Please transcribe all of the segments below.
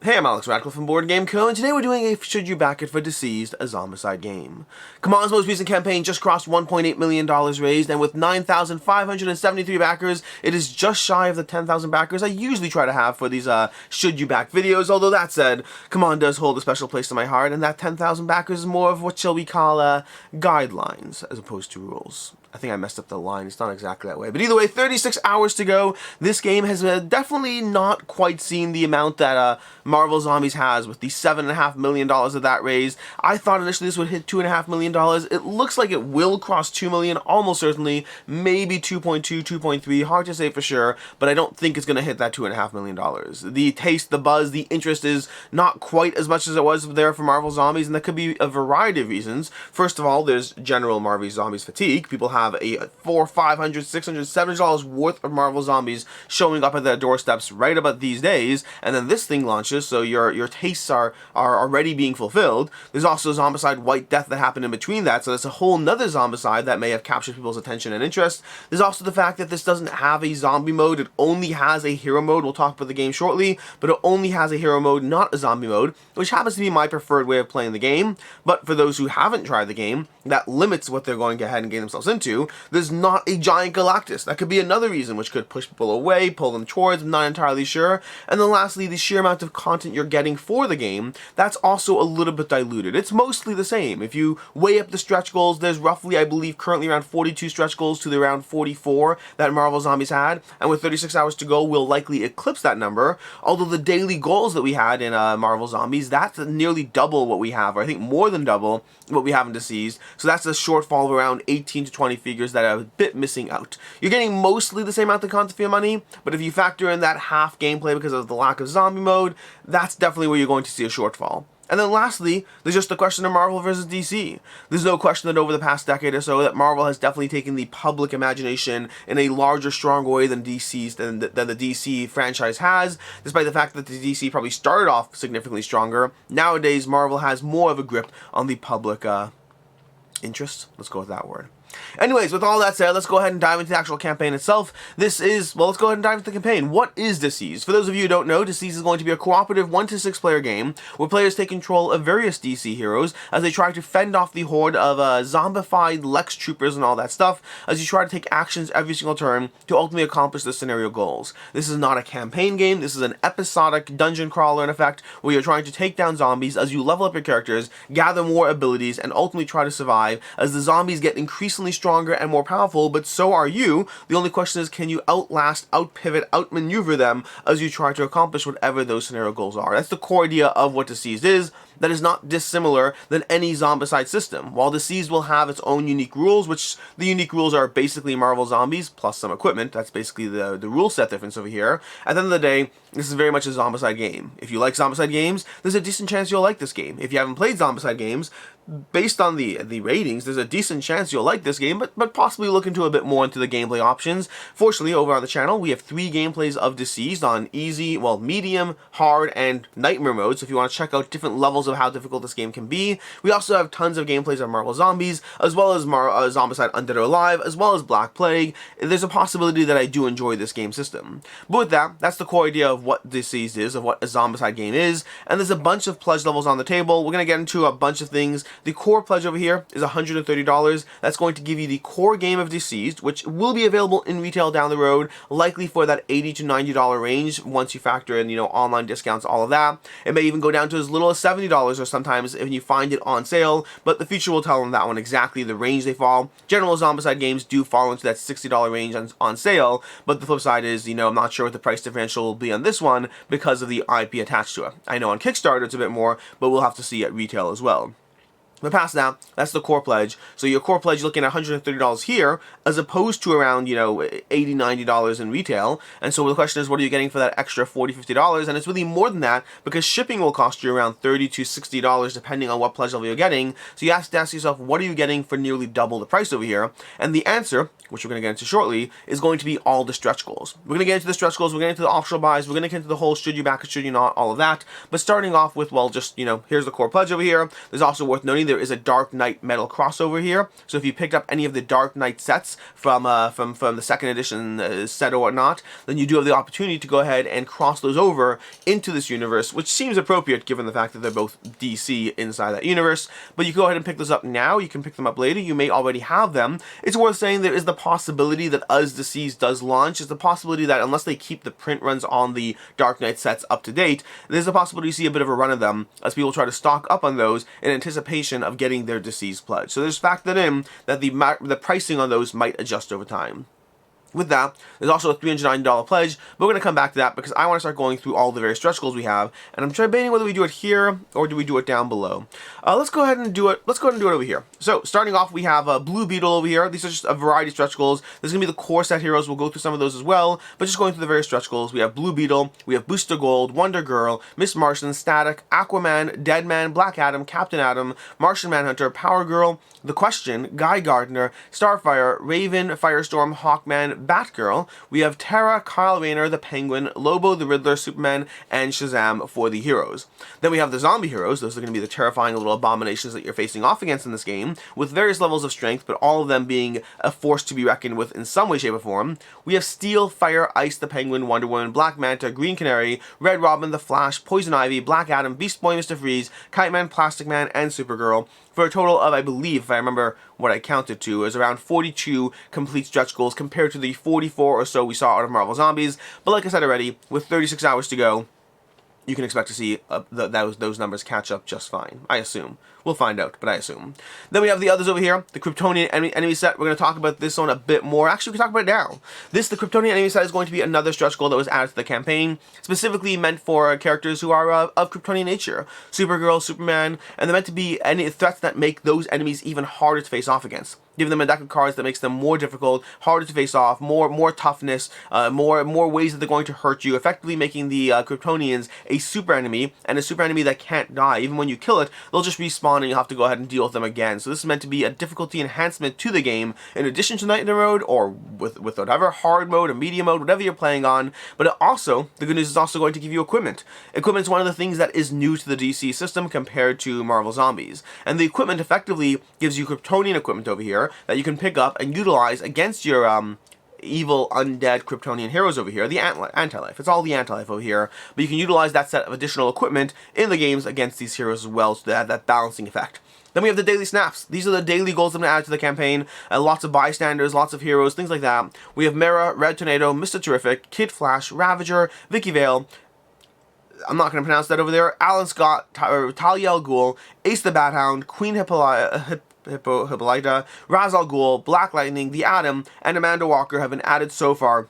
Hey, I'm Alex Radcliffe from Board Game Co, and today we're doing a Should You Back It for DCeased, a Zombicide game. CMON's most recent campaign just crossed $1.8 million raised, and with 9,573 backers, it is just shy of the 10,000 backers I usually try to have for these Should You Back videos. Although that said, CMON does hold a special place in my heart, and that 10,000 backers is more of what shall we call guidelines as opposed to rules. I think I messed up the line. It's not exactly that way. But either way, 36 hours to go. This game has definitely not quite seen the amount that Marvel Zombies has, with the $7.5 million of that raised. I thought initially this would hit $2.5 million. It looks like it will cross $2 million, almost certainly. Maybe 2.2, 2.3. Hard to say for sure, but I don't think it's going to hit that $2.5 million. The taste, the buzz, the interest is not quite as much as it was there for Marvel Zombies, and that could be a variety of reasons. First of all, there's general Marvel Zombies fatigue. People have a $400, $500, $600, $700 worth of Marvel Zombies showing up at their doorsteps right about these days, and then this thing launches, so your tastes are already being fulfilled. There's also Zombicide White Death that happened in between that, so that's a whole nother Zombicide that may have captured people's attention and interest. There's also the fact that this doesn't have a zombie mode, it only has a hero mode. We'll talk about the game shortly, but it only has a hero mode, not a zombie mode, which happens to be my preferred way of playing the game. But for those who haven't tried the game, that limits what they're going to go ahead and get themselves into. There's not a giant Galactus. That could be another reason, which could push people away, pull them towards, I'm not entirely sure. And then lastly, the sheer amount of content you're getting for the game, that's also a little bit diluted. It's mostly the same. If you weigh up the stretch goals, there's roughly, I believe, currently around 42 stretch goals to the around 44 that Marvel Zombies had, and with 36 hours to go, we'll likely eclipse that number, although the daily goals that we had in Marvel Zombies, that's nearly double what we have, or I think more than double what we have in DCeased, so that's a shortfall of around 18 to 20 figures that are a bit missing out. You're getting mostly the same amount of content for your money, but if you factor in that half gameplay because of the lack of zombie mode, that's definitely where you're going to see a shortfall. And then lastly, there's just the question of Marvel versus DC. There's no question that over the past decade or so that Marvel has definitely taken the public imagination in a larger, stronger way than DC's than the DC franchise has, despite the fact that the DC probably started off significantly stronger. Nowadays, Marvel has more of a grip on the public interest. Let's go with that word. Anyways, with all that said, let's go ahead and dive into the actual campaign itself. Let's go ahead and dive into the campaign. What is DCeased? For those of you who don't know, DCeased is going to be a cooperative 1 to 6 player game where players take control of various DC heroes as they try to fend off the horde of zombified Lex troopers and all that stuff, as you try to take actions every single turn to ultimately accomplish the scenario goals. This is not a campaign game, this is an episodic dungeon crawler in effect, where you're trying to take down zombies as you level up your characters, gather more abilities, and ultimately try to survive as the zombies get increasingly stronger and more powerful, but so are you. The only question is, can you outlast, outpivot, outmaneuver them as you try to accomplish whatever those scenario goals are? That's the core idea of what DCeased is. That is not dissimilar than any Zombicide system. While DCeased will have its own unique rules, which the unique rules are basically Marvel Zombies plus some equipment. That's basically the rule set difference over here. At the end of the day, this is very much a Zombicide game. If you like Zombicide games, there's a decent chance you'll like this game. If you haven't played Zombicide games, based on the ratings, there's a decent chance you'll like this game, but possibly look into a bit more into the gameplay options. Fortunately, over on the channel, we have 3 gameplays of DCeased on easy, medium, hard, and nightmare mode, so if you want to check out different levels of how difficult this game can be. We also have tons of gameplays of Marvel Zombies, as well as Zombicide Undead or Alive, as well as Black Plague. There's a possibility that I do enjoy this game system. But with that, that's the core idea of what DCeased is, of what a Zombicide game is, and there's a bunch of pledge levels on the table. We're going to get into a bunch of things. The core pledge over here is $130. That's going to give you the core game of DCeased, which will be available in retail down the road, likely for that $80 to $90 range once you factor in, online discounts, all of that. It may even go down to as little as $70 or sometimes if you find it on sale, but the future will tell on that one exactly the range they fall. General Zombicide games do fall into that $60 range on sale, but the flip side is, I'm not sure what the price differential will be on this one because of the IP attached to it. I know on Kickstarter it's a bit more, but we'll have to see at retail as well. But past that, that's the core pledge. So your core pledge, you're looking at $130 here, as opposed to around, $80, $90 in retail. And so the question is, what are you getting for that extra $40, $50? And it's really more than that, because shipping will cost you around $30 to $60, depending on what pledge level you're getting. So you have to ask yourself, what are you getting for nearly double the price over here? And the answer which we're going to get into shortly, is going to be all the stretch goals. We're going to get into the stretch goals, we're going to get into the optional buys, we're going to get into the whole should you back or should you not, all of that. But starting off with, well, just, here's the core pledge over here. There's also worth noting there is a Dark Knight metal crossover here. So if you picked up any of the Dark Knight sets from the second edition set or whatnot, then you do have the opportunity to go ahead and cross those over into this universe, which seems appropriate given the fact that they're both DC inside that universe. But you can go ahead and pick those up now, you can pick them up later, you may already have them. It's worth saying there is the possibility that as DCeased does launch, it's the possibility that unless they keep the print runs on the Dark Knight sets up to date, there's a possibility you see a bit of a run of them as people try to stock up on those in anticipation of getting their DCeased pledge. So there's factored in that the pricing on those might adjust over time. With that, there's also a $390 pledge, but we're going to come back to that because I want to start going through all the various stretch goals we have, and I'm debating whether we do it here or do we do it down below. Let's go ahead and do it. Let's go ahead and do it over here. So starting off, we have a Blue Beetle over here. These are just a variety of stretch goals. There's going to be the core set heroes. We'll go through some of those as well, but just going through the various stretch goals. We have Blue Beetle, we have Booster Gold, Wonder Girl, Miss Martian, Static, Aquaman, Deadman, Black Adam, Captain Atom, Martian Manhunter, Power Girl, The Question, Guy Gardner, Starfire, Raven, Firestorm, Hawkman, Batgirl. We have Terra, Kyle Rayner, the Penguin, Lobo, the Riddler, Superman, and Shazam for the heroes. Then we have the zombie heroes. Those are going to be the terrifying little abominations that you're facing off against in this game, with various levels of strength, but all of them being a force to be reckoned with in some way, shape, or form. We have Steel, Fire, Ice, the Penguin, Wonder Woman, Black Manta, Green Canary, Red Robin, the Flash, Poison Ivy, Black Adam, Beast Boy, Mr. Freeze, Kite Man, Plastic Man, and Supergirl, for a total of, I believe, if I remember what I counted to, is around 42 complete stretch goals compared to the 44 or so we saw out of Marvel Zombies. But like I said already, with 36 hours to go, you can expect to see those numbers catch up just fine, I assume. We'll find out, but I assume. Then we have the others over here, the Kryptonian enemy set. We're going to talk about this one a bit more. Actually, we can talk about it now. The Kryptonian enemy set is going to be another stretch goal that was added to the campaign, specifically meant for characters who are of Kryptonian nature. Supergirl, Superman, and they're meant to be any threats that make those enemies even harder to face off against. Give them a deck of cards that makes them more difficult, harder to face off, more toughness, more ways that they're going to hurt you, effectively making the Kryptonians a super enemy, and a super enemy that can't die. Even when you kill it, they'll just respawn and you'll have to go ahead and deal with them again. So this is meant to be a difficulty enhancement to the game, in addition to Nightmare mode, or with whatever hard mode or medium mode, whatever you're playing on. But it also, the good news is also going to give you equipment. Equipment is one of the things that is new to the DC system compared to Marvel Zombies. And the equipment effectively gives you Kryptonian equipment over here that you can pick up and utilize against your evil undead Kryptonian heroes over here, the anti-life. It's all the anti-life over here, but you can utilize that set of additional equipment in the games against these heroes as well, so that balancing effect. Then we have the daily snaps. These are the daily goals I'm going to add to the campaign. Lots of bystanders, lots of heroes, things like that. We have Mera, Red Tornado, Mr. Terrific, Kid Flash, Ravager, Vicky Vale, I'm not going to pronounce that over there, Alan Scott, Talia al Ghul, Ace the Bat Hound, Queen Hippolyta, Ra's al Ghul, Black Lightning, The Atom, and Amanda Walker have been added so far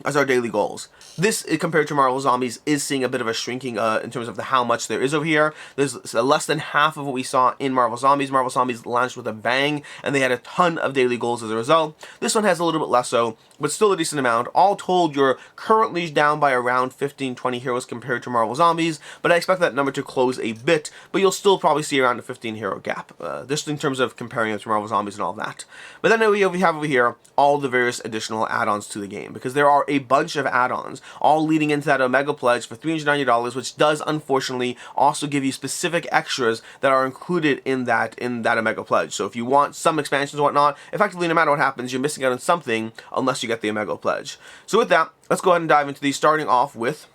as our daily goals. This, compared to Marvel Zombies, is seeing a bit of a shrinking in terms of how much there is over here. There's less than half of what we saw in Marvel Zombies. Marvel Zombies launched with a bang, and they had a ton of daily goals as a result. This one has a little bit less so, but still a decent amount. All told, you're currently down by around 15-20 heroes compared to Marvel Zombies, but I expect that number to close a bit, but you'll still probably see around a 15 hero gap, just in terms of comparing it to Marvel Zombies and all that. But then we have over here all the various additional add-ons to the game, because there are a bunch of add-ons, all leading into that Omega Pledge for $390, which does unfortunately also give you specific extras that are included in that Omega Pledge. So if you want some expansions and whatnot, effectively no matter what happens, you're missing out on something unless you get the Omega Pledge. So with that, let's go ahead and dive into these, starting off with,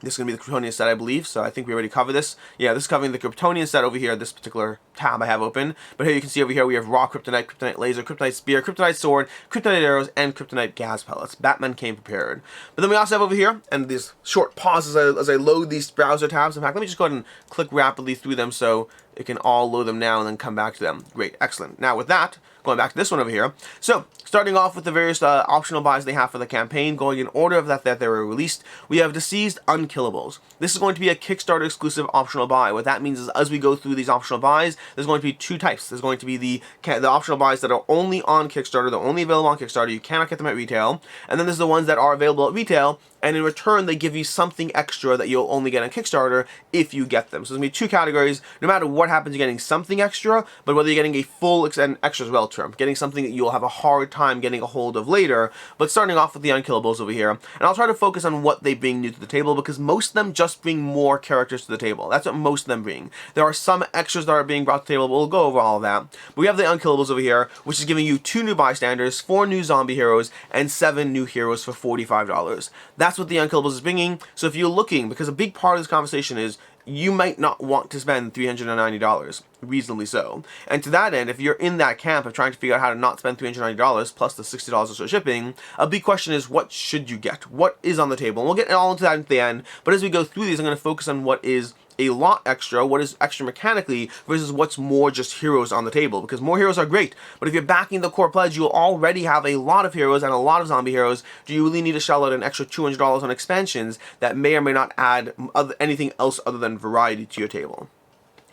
this is going to be the Kryptonian set, I believe, so I think we already covered this. Yeah, this is covering the Kryptonian set over here, this particular tab I have open. But here you can see over here we have Raw Kryptonite, Kryptonite Laser, Kryptonite Spear, Kryptonite Sword, Kryptonite Arrows, and Kryptonite Gas Pellets. Batman came prepared. But then we also have over here, and these short pauses as I load these browser tabs. In fact, let me just go ahead and click rapidly through them so it can all load them now and then come back to them. Great, excellent. Now with that, going back to this one over here. So, starting off with the various optional buys they have for the campaign, going in order of that they were released, we have DCeased Unkillables. This is going to be a Kickstarter exclusive optional buy. What that means is, as we go through these optional buys, there's going to be two types. There's going to be the optional buys that are only on Kickstarter, they're only available on Kickstarter, you cannot get them at retail, and then there's the ones that are available at retail, and in return they give you something extra that you'll only get on Kickstarter if you get them. So there's going to be two categories. No matter what happens, you're getting something extra, but whether you're getting a full and extra as well term, getting something that you'll have a hard time getting a hold of later. But starting off with the Unkillables over here, and I'll try to focus on what they bring new to the table, because most of them just bring more characters to the table. That's what most of them bring. There are some extras that are being brought to the table, but we'll go over all of that. But we have the Unkillables over here, which is giving you 2 new bystanders, 4 new zombie heroes, and 7 new heroes for $45. That's what the Unkillables is bringing. So if you're looking, because a big part of this conversation is you might not want to spend $390, reasonably so. And to that end, if you're in that camp of trying to figure out how to not spend $390 plus the $60 or so shipping, a big question is, what should you get? What is on the table? And we'll get all into that at the end, but as we go through these, I'm going to focus on what is a lot extra, what is extra mechanically, versus what's more just heroes on the table, because more heroes are great, but if you're backing the core pledge, you'll already have a lot of heroes and a lot of zombie heroes. Do you really need to shell out an extra $200 on expansions that may or may not add anything else other than variety to your table?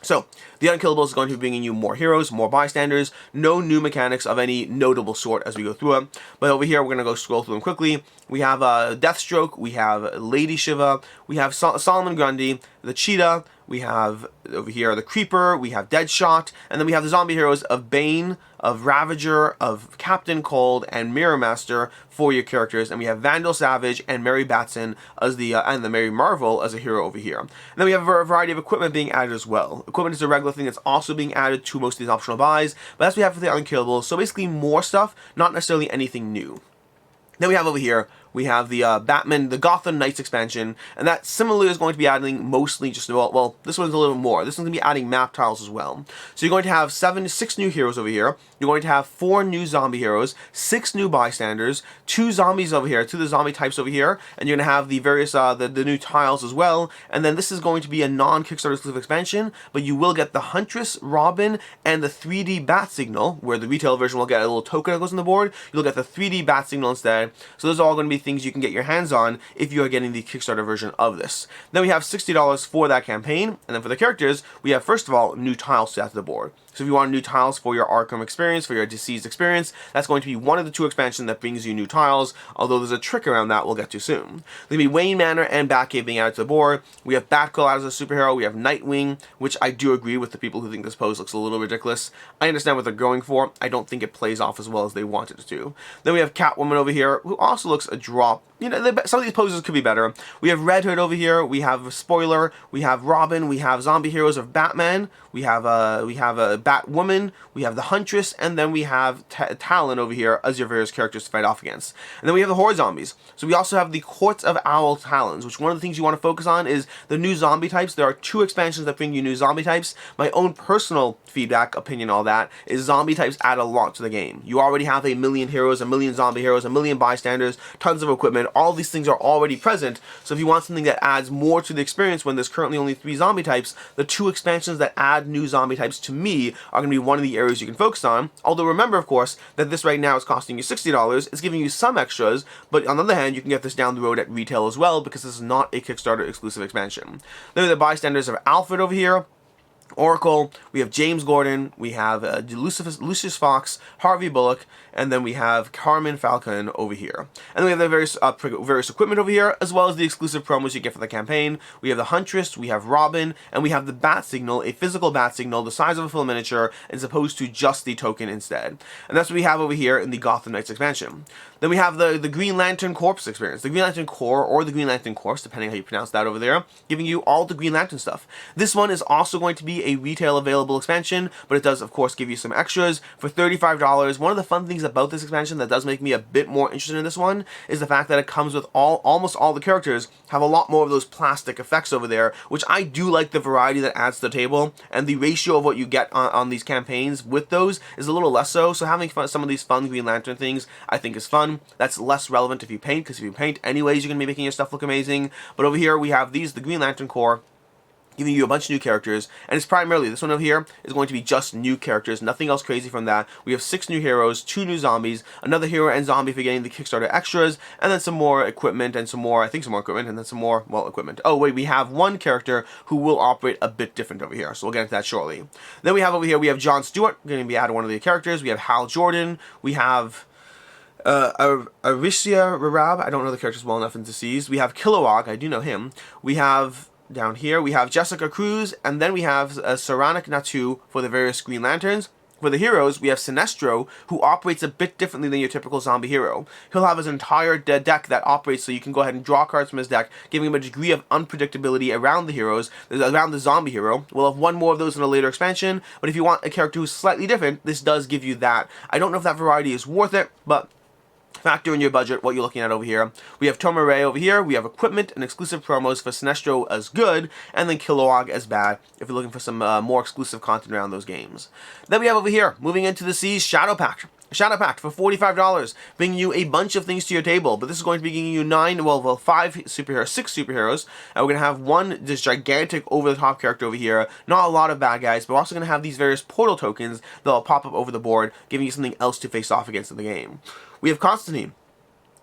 So, the Unkillables is going to be bringing you more heroes, more bystanders, no new mechanics of any notable sort as we go through it. But over here, we're going to go scroll through them quickly. We have Deathstroke, we have Lady Shiva, we have Solomon Grundy, the Cheetah, we have over here the Creeper, we have Deadshot, and then we have the zombie heroes of Bane, of Ravager, of Captain Cold, and Mirror Master for your characters, and we have Vandal Savage and Mary Batson as the and the Mary Marvel as a hero over here. And then we have a variety of equipment being added as well. Equipment is a regular thing that's also being added to most of these optional buys, but that's what we have for the Unkillables. So basically more stuff, not necessarily anything new. Then we have over here, we have the Batman, the Gotham Knights expansion, and that similarly is going to be adding mostly just, well, this one's a little more. This one's going to be adding map tiles as well. So you're going to have 6 new heroes over here. You're going to have 4 new zombie heroes, 6 new bystanders, 2 zombies over here, 2 of the zombie types over here, and you're going to have the various, the new tiles as well. And then this is going to be a non-Kickstarter exclusive expansion, but you will get the Huntress, Robin, and the 3D Bat Signal, where the retail version will get a little token that goes on the board. You'll get the 3D Bat Signal instead. So those are all going to be things you can get your hands on if you are getting the Kickstarter version of this. Then we have $60 for that campaign, and then for the characters, we have, first of all, new tiles to add to the board. So if you want new tiles for your Arkham experience, for your DCeased experience, that's going to be one of the 2 expansions that brings you new tiles, although there's a trick around that we'll get to soon. There's going to be Wayne Manor and Batcave being added to the board. We have Batgirl as a superhero. We have Nightwing, which I do agree with the people who think this pose looks a little ridiculous. I understand what they're going for. I don't think it plays off as well as they wanted it to. Then we have Catwoman over here, who also looks a drop. You know, some of these poses could be better. We have Red Hood over here. We have Spoiler. We have Robin. We have zombie heroes of Batman. We have a Batwoman. We have the Huntress, and then we have Talon over here as your various characters to fight off against. And then we have the Horde zombies. So we also have the Courts of Owl Talons, which one of the things you want to focus on is the new zombie types. There are 2 expansions that bring you new zombie types. My own personal feedback, opinion, all that, is zombie types add a lot to the game. You already have a million heroes, a million zombie heroes, a million bystanders, tons of equipment. All these things are already present. So if you want something that adds more to the experience when there's currently only 3 zombie types, the 2 expansions that add new zombie types to me are going to be one of the areas you can focus on. Although remember, of course, that this right now is costing you $60. It's giving you some extras, but on the other hand, you can get this down the road at retail as well, because this is not a Kickstarter exclusive expansion. Then we have the bystanders of Alfred over here, Oracle, we have James Gordon, we have Lucius Fox, Harvey Bullock, and then we have Carmen Falcon over here. And then we have the various equipment over here, as well as the exclusive promos you get for the campaign. We have the Huntress, we have Robin, and we have the Bat Signal, a physical Bat Signal the size of a full miniature, as opposed to just the token instead. And that's what we have over here in the Gotham Knights expansion. Then we have the Green Lantern Corps experience. The Green Lantern Corps, or the Green Lantern Corps, depending how you pronounce that over there, giving you all the Green Lantern stuff. This one is also going to be a retail available expansion, but it does, of course, give you some extras for $35. One of the fun things about this expansion that does make me a bit more interested in this one is the fact that it comes with almost all the characters have a lot more of those plastic effects over there, which I do like the variety that adds to the table, and the ratio of what you get on these campaigns with those is a little less so, so having some of these fun Green Lantern things I think is fun. That's less relevant if you paint, because if you paint anyways, you're going to be making your stuff look amazing. But over here we have the Green Lantern Corps, giving you a bunch of new characters, and it's primarily, this one over here is going to be just new characters, nothing else crazy from that. We have 6 new heroes, 2 new zombies, another hero and zombie for getting the Kickstarter extras, and then some more equipment, and some more equipment, and then some more, well, equipment. Oh wait, we have one character who will operate a bit different over here, so we'll get into that shortly. Then we have over here, we have Jon Stewart, going to be added one of the characters, we have Hal Jordan, we have Aricia Rarab, I don't know the characters well enough in DCeased. We have Kilowog, I do know him. We have, down here, we have Jessica Cruz, and then we have Saranac Natu for the various Green Lanterns. For the heroes, we have Sinestro, who operates a bit differently than your typical zombie hero. He'll have his entire deck that operates so you can go ahead and draw cards from his deck, giving him a degree of unpredictability around the heroes, around the zombie hero. We'll have one more of those in a later expansion, but if you want a character who's slightly different, this does give you that. I don't know if that variety is worth it, but factor in your budget what you're looking at over here. We have Tomare over here, we have equipment and exclusive promos for Sinestro as good, and then Kilowog as bad, if you're looking for some more exclusive content around those games. Then we have over here, moving into the DCeased Shadow Pact. Shadow Pact for $45, bringing you a bunch of things to your table, but this is going to be giving you 6 superheroes, and we're going to have one, this gigantic over-the-top character over here, not a lot of bad guys, but we're also going to have these various portal tokens that will pop up over the board, giving you something else to face off against in the game. We have Constantine.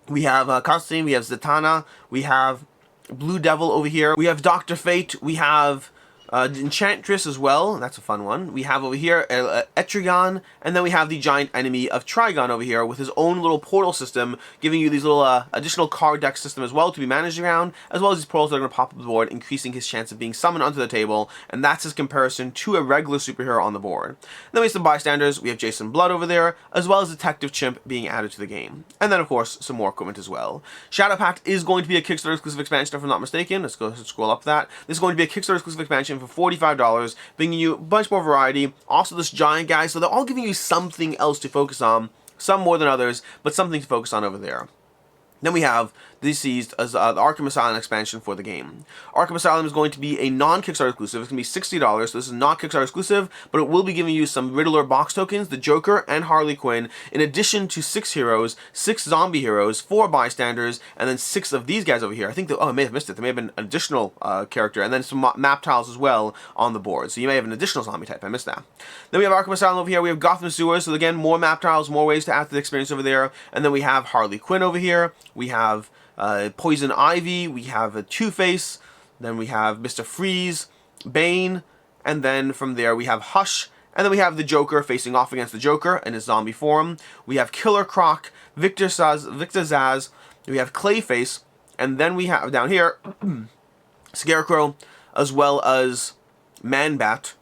We have we have Zatanna, we have Blue Devil over here, we have Dr. Fate, we have Enchantress as well, that's a fun one. We have over here Etrigan, and then we have the giant enemy of Trigon over here with his own little portal system, giving you these little additional card deck system as well to be managed around, as well as these portals that are going to pop up the board, increasing his chance of being summoned onto the table, and that's his comparison to a regular superhero on the board. Then we have some bystanders, we have Jason Blood over there, as well as Detective Chimp being added to the game. And then of course, some more equipment as well. Shadow Pact is going to be a Kickstarter exclusive expansion if I'm not mistaken. Let's go scroll up that. This is going to be a Kickstarter exclusive expansion for $45, bringing you a bunch more variety. Also this giant guy, so they're all giving you something else to focus on, some more than others, but something to focus on over there. Then we have DCeased as the Arkham Asylum expansion for the game. Arkham Asylum is going to be a non-Kickstarter exclusive. It's going to be $60, so this is not Kickstarter exclusive, but it will be giving you some Riddler box tokens, the Joker, and Harley Quinn, in addition to 6 heroes, 6 zombie heroes, 4 bystanders, and then 6 of these guys over here. I think, I may have missed it. There may have been an additional character, and then some map tiles as well on the board. So you may have an additional zombie type. I missed that. Then we have Arkham Asylum over here. We have Gotham Sewers, so again, more map tiles, more ways to add to the experience over there. And then we have Harley Quinn over here. We have Poison Ivy, we have Two-Face, then we have Mr. Freeze, Bane, and then from there we have Hush, and then we have the Joker facing off against the Joker in his zombie form. We have Killer Croc, Victor Zaz, we have Clayface, and then we have down here Scarecrow, as well as Man-Bat.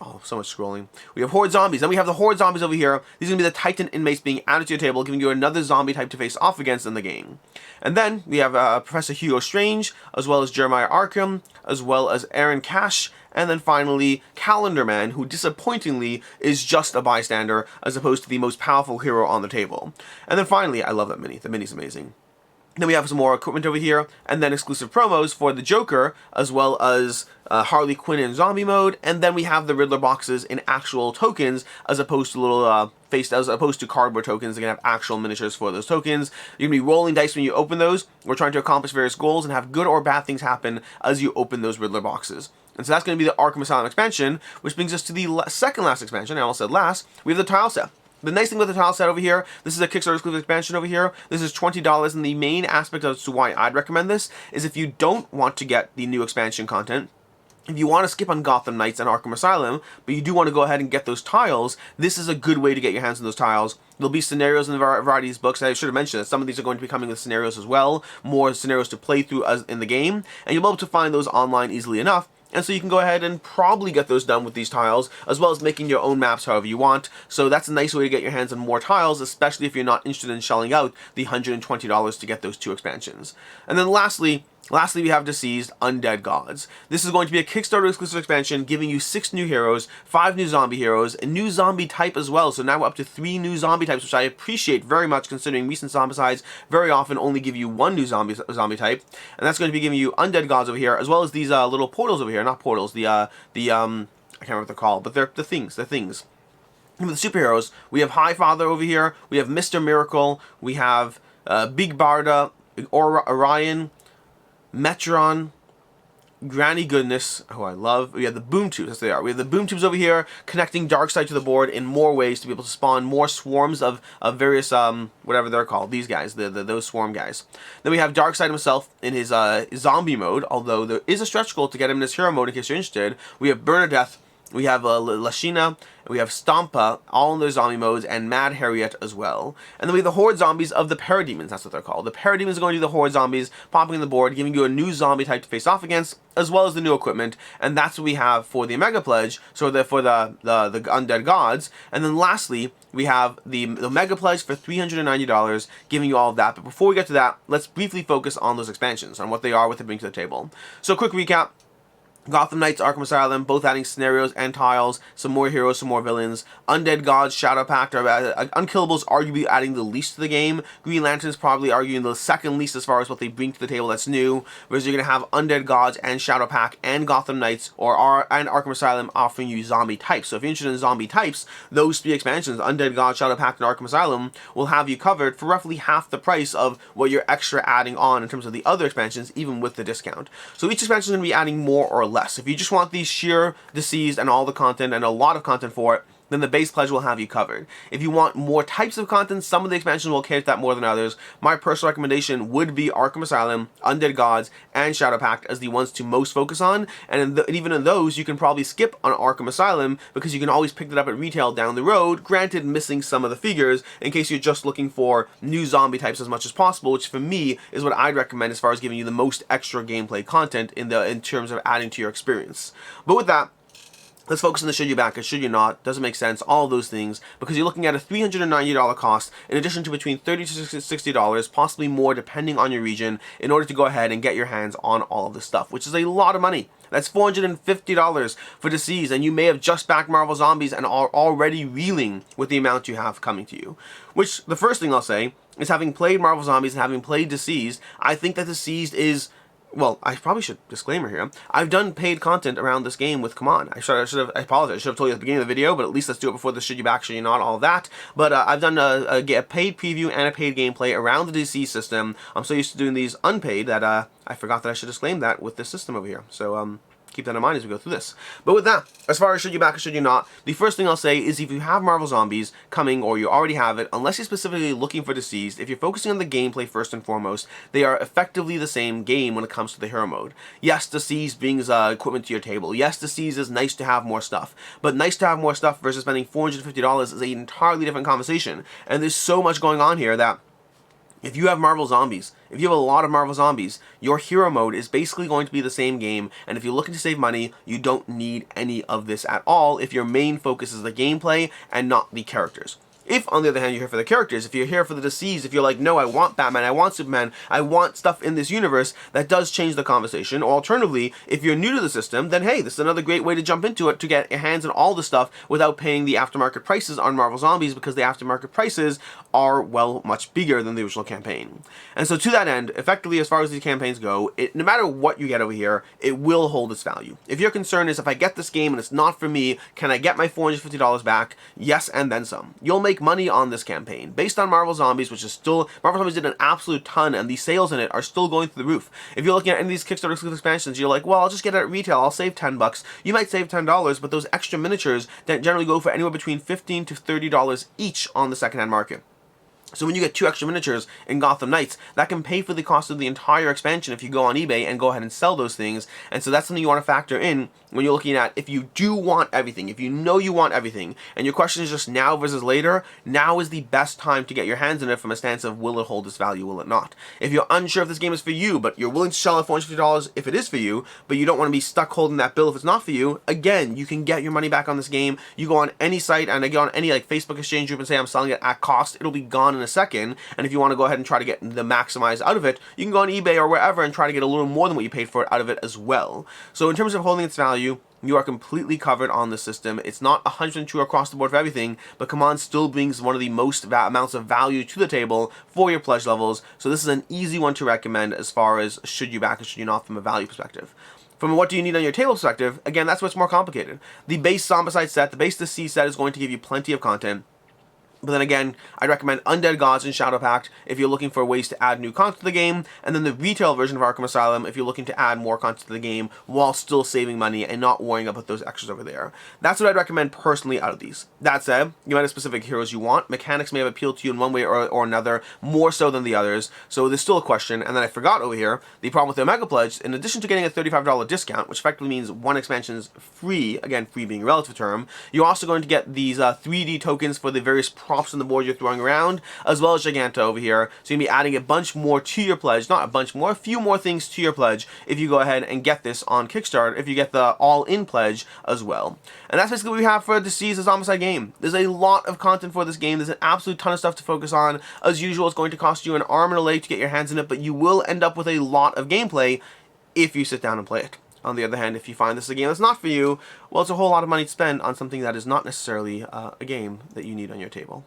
Oh, so much scrolling. We have Horde Zombies. Then we have the Horde Zombies over here. These are going to be the Titan inmates being added to your table, giving you another zombie type to face off against in the game. And then we have Professor Hugo Strange, as well as Jeremiah Arkham, as well as Aaron Cash, and then finally Calendar Man, who disappointingly is just a bystander, as opposed to the most powerful hero on the table. And then finally, I love that mini. The mini's amazing. Then we have some more equipment over here, and then exclusive promos for the Joker, as well as Harley Quinn in zombie mode, and then we have the Riddler boxes in actual tokens, as opposed to little as opposed to cardboard tokens. They're gonna have actual miniatures for those tokens. You're gonna be rolling dice when you open those. We're trying to accomplish various goals and have good or bad things happen as you open those Riddler boxes. And so that's going to be the Arkham Asylum expansion, which brings us to the second last expansion. I almost said last. We have the tile set. The nice thing with the tile set over here, this is a Kickstarter exclusive expansion over here. This is $20, and the main aspect as to why I'd recommend this is if you don't want to get the new expansion content, if you want to skip on Gotham Knights and Arkham Asylum, but you do want to go ahead and get those tiles, this is a good way to get your hands on those tiles. There'll be scenarios in the variety of these books. I should have mentioned that some of these are going to be coming with scenarios as well, more scenarios to play through as in the game, and you'll be able to find those online easily enough. And so you can go ahead and probably get those done with these tiles, as well as making your own maps however you want. So that's a nice way to get your hands on more tiles, especially if you're not interested in shelling out the $120 to get those 2 expansions. And then lastly, we have DCeased Undead Gods. This is going to be a Kickstarter exclusive expansion, giving you 6 new heroes, 5 new zombie heroes, a new zombie type as well. So now we're up to 3 new zombie types, which I appreciate very much, considering recent Zombicides very often only give you 1 new zombie type. And that's going to be giving you Undead Gods over here, as well as these little portals over here. Not portals, I can't remember what they're called, but they're the things. And with the superheroes, we have Highfather over here, we have Mr. Miracle, we have Big Barda, Orion, Metron, Granny Goodness, who I love. We have the Boom Tubes, as they are. We have the Boom Tubes over here, connecting Darkseid to the board in more ways to be able to spawn more swarms of various, whatever they're called, these guys, those swarm guys. Then we have Darkseid himself in his zombie mode, although there is a stretch goal to get him in his hero mode in case you're interested. We have Bernadette, we have Lashina, we have Stompa, all in their zombie modes, and Mad Harriet as well. And then we have the Horde Zombies of the Parademons, that's what they're called. The Parademons are going to do the Horde Zombies, popping on the board, giving you a new zombie type to face off against, as well as the new equipment, and that's what we have for the Omega Pledge, so for the Undead Gods. And then lastly, we have the Mega Pledge for $390, giving you all of that. But before we get to that, let's briefly focus on those expansions, on what they are, what they bring to the table. So quick recap. Gotham Knights, Arkham Asylum, both adding scenarios and tiles, some more heroes, some more villains. Undead Gods, Shadow Pact, Unkillables arguably adding the least to the game. Green Lanterns probably arguing the second least as far as what they bring to the table that's new. Whereas you're going to have Undead Gods and Shadow Pact and Gotham Knights and Arkham Asylum offering you zombie types. So if you're interested in zombie types, those three expansions, Undead Gods, Shadow Pact, and Arkham Asylum, will have you covered for roughly half the price of what you're extra adding on in terms of the other expansions, even with the discount. So each expansion is going to be adding more or less. If you just want the sheer DCeased and all the content and a lot of content for it, then the base pledge will have you covered. If you want more types of content, some of the expansions will cater to that more than others. My personal recommendation would be Arkham Asylum, Undead Gods, and Shadow Pact as the ones to most focus on. And even in those, you can probably skip on Arkham Asylum because you can always pick it up at retail down the road, granted missing some of the figures in case you're just looking for new zombie types as much as possible, which for me is what I'd recommend as far as giving you the most extra gameplay content in terms of adding to your experience. But with that, let's focus on the should you back it, should you not, doesn't make sense, all of those things, because you're looking at a $390 cost in addition to between $30 to $60, possibly more depending on your region, in order to go ahead and get your hands on all of this stuff, which is a lot of money. That's $450 for DCeased, and you may have just backed Marvel Zombies and are already reeling with the amount you have coming to you. Which, the first thing I'll say, is having played Marvel Zombies and having played DCeased, I think that DCeased is... Well, I probably should disclaimer here. I've done paid content around this game with Come On. I apologize. I should have told you at the beginning of the video, but at least let's do it before the should you back, should you not, all of that. But I've done a paid preview and a paid gameplay around the DC system. I'm so used to doing these unpaid that I forgot that I should disclaim that with this system over here. So keep that in mind as we go through this. But with that, as far as should you back or should you not, the first thing I'll say is if you have Marvel Zombies coming, or you already have it, unless you're specifically looking for DCeased, if you're focusing on the gameplay first and foremost, they are effectively the same game when it comes to the hero mode. Yes, DCeased brings equipment to your table. Yes, DCeased is nice to have more stuff. But nice to have more stuff versus spending $450 is an entirely different conversation. And there's so much going on here that if you have Marvel Zombies, if you have a lot of Marvel Zombies, your hero mode is basically going to be the same game, and if you're looking to save money, you don't need any of this at all if your main focus is the gameplay and not the characters. If, on the other hand, you're here for the characters, if you're here for the DCeased, if you're like, no, I want Batman, I want Superman, I want stuff in this universe, that does change the conversation. Or alternatively, if you're new to the system, then hey, this is another great way to jump into it, to get your hands on all the stuff without paying the aftermarket prices on Marvel Zombies, because the aftermarket prices are, well, much bigger than the original campaign. And so to that end, effectively, as far as these campaigns go, no matter what you get over here, it will hold its value. If your concern is, if I get this game and it's not for me, can I get my $450 back? Yes, and then some. You'll make money on this campaign based on Marvel Zombies, which is still, Marvel Zombies did an absolute ton, and the sales in it are still going through the roof. If you're looking at any of these Kickstarter exclusive expansions, you're like, well, I'll just get it at retail, I'll save $10. You might save $10, but those extra miniatures that generally go for anywhere between $15 to $30 each on the secondhand market. So when you get 2 extra miniatures in Gotham Knights, that can pay for the cost of the entire expansion if you go on eBay and go ahead and sell those things. And so that's something you want to factor in when you're looking at, if you do want everything, if you know you want everything, and your question is just now versus later, now is the best time to get your hands on it from a stance of, will it hold its value, will it not? If you're unsure if this game is for you, but you're willing to shell out $450 if it is for you, but you don't want to be stuck holding that bill if it's not for you, again, you can get your money back on this game. You go on any site, and I go on any like Facebook exchange group and say I'm selling it at cost, it'll be gone in a second. And if you want to go ahead and try to get the maximize out of it, you can go on eBay or wherever and try to get a little more than what you paid for it out of it as well. So in terms of holding its value, you are completely covered on the system. It's not 100% true across the board for everything, but Come On still brings one of the most amounts of value to the table for your pledge levels. So this is an easy one to recommend as far as should you back or should you not from a value perspective. From what do you need on your table perspective, again, that's what's more complicated. The base Zombicide set, the base DCeased set is going to give you plenty of content. But then again, I'd recommend Undead Gods and Shadow Pact if you're looking for ways to add new content to the game, and then the retail version of Arkham Asylum if you're looking to add more content to the game while still saving money and not worrying about those extras over there. That's what I'd recommend personally out of these. That said, you might have specific heroes you want. Mechanics may have appealed to you in one way or another, more so than the others, so there's still a question. And then I forgot over here, the problem with the Omega Pledge, in addition to getting a $35 discount, which effectively means one expansion is free, again, free being a relative term, you're also going to get these 3D tokens for the various props on the board you're throwing around, as well as Giganta over here. So you're going to be adding a bunch more to your pledge, not a bunch more, a few more things to your pledge if you go ahead and get this on Kickstarter, if you get the all-in pledge as well. And that's basically what we have for DCeased Zombicide game. There's a lot of content for this game. There's an absolute ton of stuff to focus on. As usual, it's going to cost you an arm and a leg to get your hands in it, but you will end up with a lot of gameplay if you sit down and play it. On the other hand, if you find this a game that's not for you, well, it's a whole lot of money to spend on something that is not necessarily a game that you need on your table.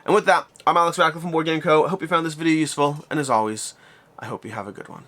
And with that, I'm Alex Radcliffe from Board Game Co. I hope you found this video useful, and as always, I hope you have a good one.